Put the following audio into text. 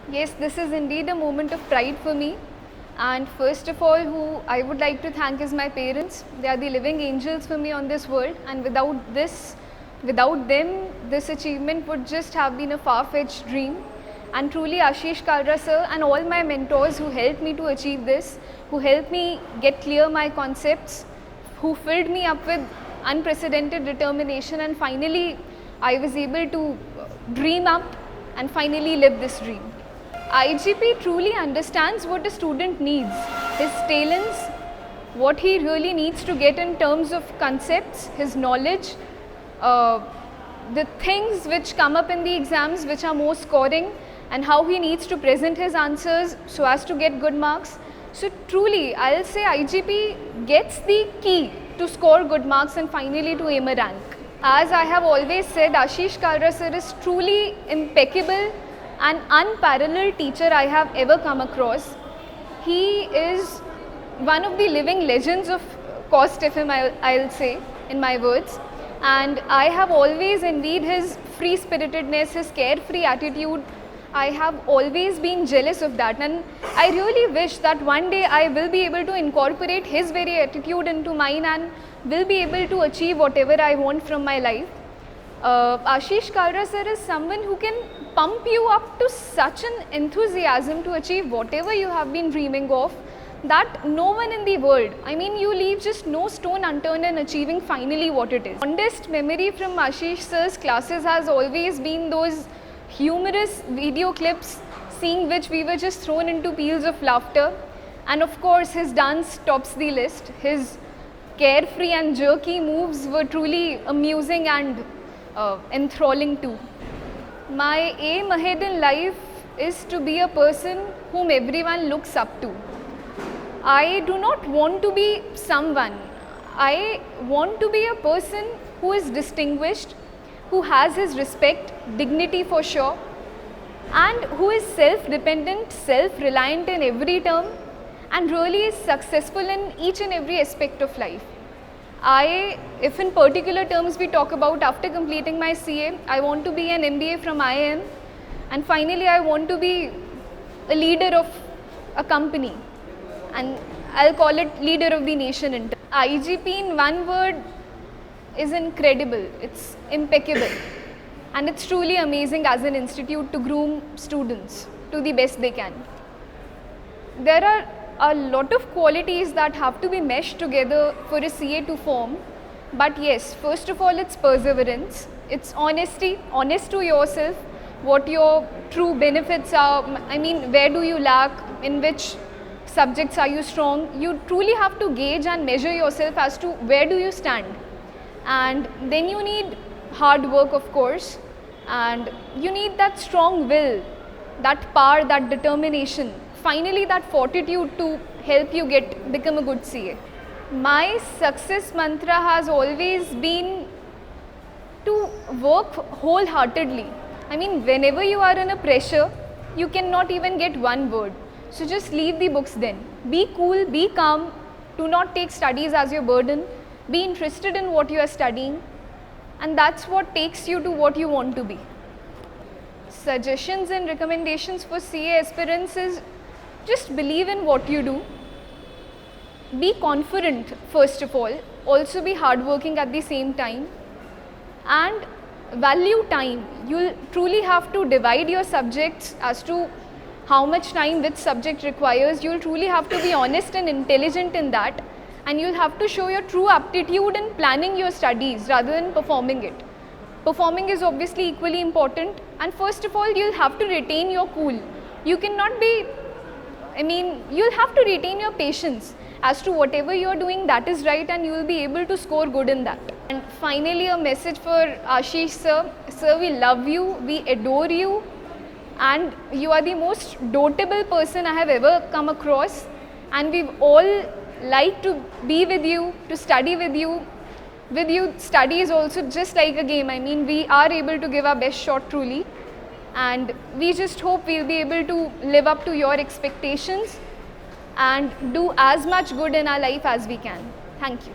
Yes, this is indeed a moment of pride for me. And first of all, who I would like to thank is my parents. They are the living angels for me on this world, and without them, this achievement would just have been a far-fetched dream. And truly, Ashish Kalra sir and all my mentors who helped me to achieve this, who helped me get clear my concepts, who filled me up with unprecedented determination, and finally, I was able to dream up and finally live this dream. IGP truly understands what a student needs, his talents, what he really needs to get in terms of concepts, his knowledge, the things which come up in the exams which are more scoring, and how he needs to present his answers so as to get good marks. So truly, I'll say IGP gets the key to score good marks and finally to aim a rank. As I have always said, Ashish Kalra sir is truly impeccable and unparalleled teacher I have ever come across. He is one of the living legends of Cost FM, I'll say in my words. And I have always envied his free-spiritedness, his carefree attitude. I have always been jealous of that, and I really wish that one day I will be able to incorporate his very attitude into mine and will be able to achieve whatever I want from my life. Ashish Kalra sir is someone who can pump you up to such an enthusiasm to achieve whatever you have been dreaming of that no one in the world, I mean, you leave just no stone unturned in achieving finally what it is. Fondest memory from Ashish sir's classes has always been those humorous video clips, seeing which we were just thrown into peals of laughter. And of course, his dance tops the list. His carefree and jerky moves were truly amusing and enthralling too. My aim ahead in life is to be a person whom everyone looks up to. I do not want to be someone. I want to be a person who is distinguished, who has his respect, dignity for sure, and who is self-dependent, self-reliant in every term, and really is successful in each and every aspect of life. If in particular terms we talk about after completing my CA, I want to be an MBA from IIM, and finally I want to be a leader of a company, and I'll call it leader of the nation. IGP in one word is incredible, it's impeccable, and it's truly amazing as an institute to groom students to the best they can. There are a lot of qualities that have to be meshed together for a CA to form, but yes, first of all, it's perseverance, it's honesty, honest to yourself, what your true benefits are, I mean, where do you lack, in which subjects are you strong. You truly have to gauge and measure yourself as to where do you stand. And then you need hard work, of course, and you need that strong will, that power, that determination, finally that fortitude to help you become a good CA. My success mantra has always been to work wholeheartedly. I mean, whenever you are under pressure, you cannot even get one word. So just leave the books then. Be cool, be calm, do not take studies as your burden, be interested in what you are studying, and that's what takes you to what you want to be. Suggestions and recommendations for CA aspirants is just believe in what you do, be confident first of all, also be hardworking at the same time, and value time. You'll truly have to divide your subjects as to how much time which subject requires. You'll truly have to be honest and intelligent in that, and you'll have to show your true aptitude in planning your studies rather than performing it. Performing is obviously equally important, and first of all, you'll have to retain your cool. You cannot be, you'll have to retain your patience as to whatever you're doing, that is right, and you'll be able to score good in that. And finally, a message for Ashish sir. Sir, we love you, we adore you, and you are the most doteable person I have ever come across, and we've all liked to be with you, to study with you. With you, study is also just like a game. I mean, we are able to give our best shot truly, and we just hope we'll be able to live up to your expectations and do as much good in our life as we can. Thank you.